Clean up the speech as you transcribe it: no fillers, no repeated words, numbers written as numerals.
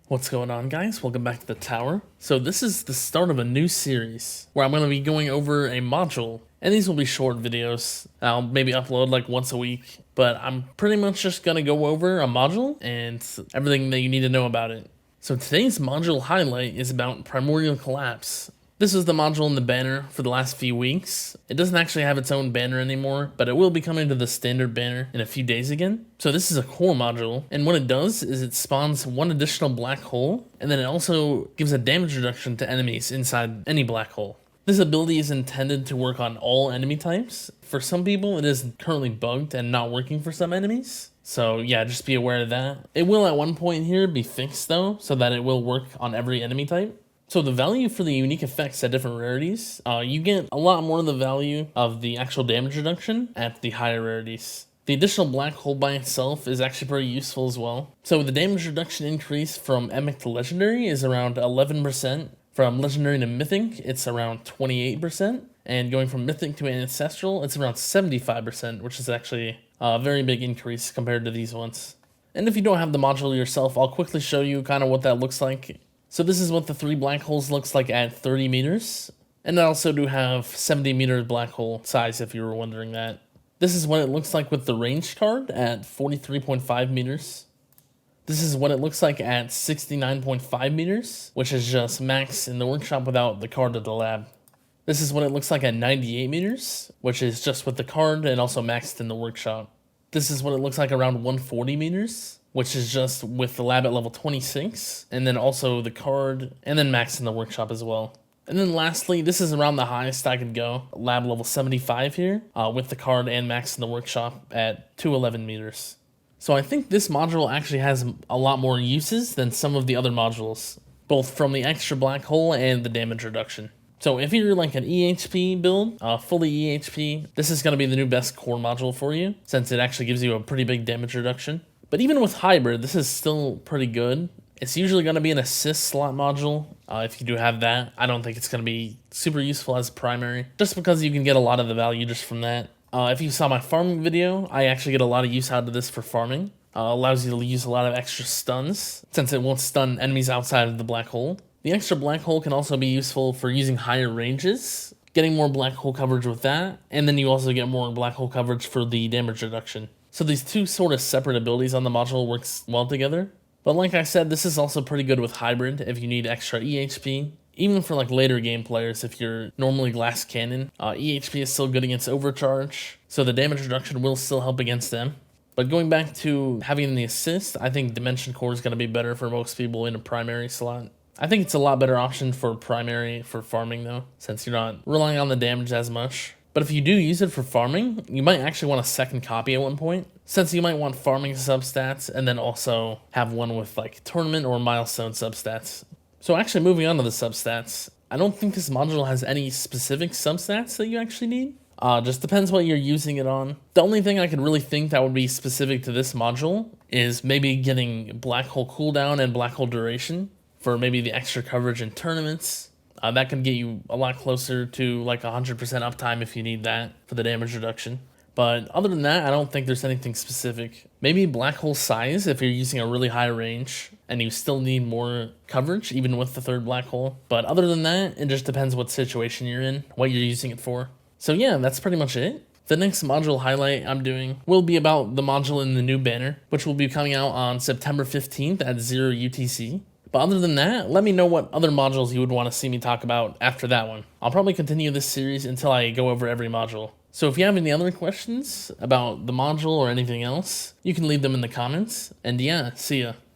What's going on, guys? Welcome back to the tower. So this is the start of a new series where I'm going to be going over a module, and these will be short videos. I'll maybe upload like once a week, but I'm pretty much just going to go over a module and everything that you need to know about it. So today's module highlight is about Primordial Collapse. This is the module in the banner for the last few weeks. It doesn't actually have its own banner anymore, but it will be coming to the standard banner in a few days again. So this is a core module, and what it does is it spawns one additional black hole, and then it also gives a damage reduction to enemies inside any black hole. This ability is intended to work on all enemy types. For some people, it is currently bugged and not working for some enemies. So yeah, just be aware of that. It will at one point here be fixed though, so that it will work on every enemy type. So the value for the unique effects at different rarities, you get a lot more of the value of the actual damage reduction at the higher rarities. The additional black hole by itself is actually pretty useful as well. So the damage reduction increase from epic to legendary is around 11%. From legendary to mythic, it's around 28%. And going from mythic to ancestral, it's around 75%, which is actually a very big increase compared to these ones. And if you don't have the module yourself, I'll quickly show you kind of what that looks like. So this is what the 3 black holes looks like at 30 meters. And I also do have 70 meter black hole size if you were wondering that. This is what it looks like with the range card at 43.5 meters. This is what it looks like at 69.5 meters, which is just max in the workshop without the card of the lab. This is what it looks like at 98 meters, which is just with the card and also maxed in the workshop. This is what it looks like around 140 meters, which is just with the lab at level 26, and then also the card, and then max in the workshop as well. And then lastly, this is around the highest I could go, lab level 75 here, with the card and max in the workshop at 211 meters. So I think this module actually has a lot more uses than some of the other modules, both from the extra black hole and the damage reduction. So if you're like an EHP build, fully EHP, this is going to be the new best core module for you, since it actually gives you a pretty big damage reduction. But even with hybrid, this is still pretty good. It's usually going to be an assist slot module. If you do have that, I don't think it's going to be super useful as primary, just because you can get a lot of the value just from that. If you saw my farming video, I actually get a lot of use out of this for farming. Allows you to use a lot of extra stuns, since it won't stun enemies outside of the black hole. The extra black hole can also be useful for using higher ranges, getting more black hole coverage with that, and then you also get more black hole coverage for the damage reduction. So these two sort of separate abilities on the module works well together. But like I said, this is also pretty good with hybrid if you need extra EHP. Even for like later game players, if you're normally glass cannon, EHP is still good against overcharge, so the damage reduction will still help against them. But going back to having the assist, I think Dimension Core is going to be better for most people in a primary slot. I think it's a lot better option for primary for farming though, since you're not relying on the damage as much. But if you do use it for farming, you might actually want a second copy at one point, since you might want farming substats and then also have one with like tournament or milestone substats. So actually moving on to the substats, I don't think this module has any specific substats that you actually need. Just depends what you're using it on. The only thing I could really think that would be specific to this module is maybe getting black hole cooldown and black hole duration for maybe the extra coverage in tournaments. That can get you a lot closer to like 100% uptime if you need that for the damage reduction. But other than that, I don't think there's anything specific. Maybe black hole size if you're using a really high range and you still need more coverage even with the third black hole. But other than that, it just depends what situation you're in, what you're using it for. So yeah, that's pretty much it. The next module highlight I'm doing will be about the module in the new banner, which will be coming out on September 15th at 0 UTC. But other than that, let me know what other modules you would want to see me talk about after that one. I'll probably continue this series until I go over every module. So if you have any other questions about the module or anything else, you can leave them in the comments. And yeah, see ya.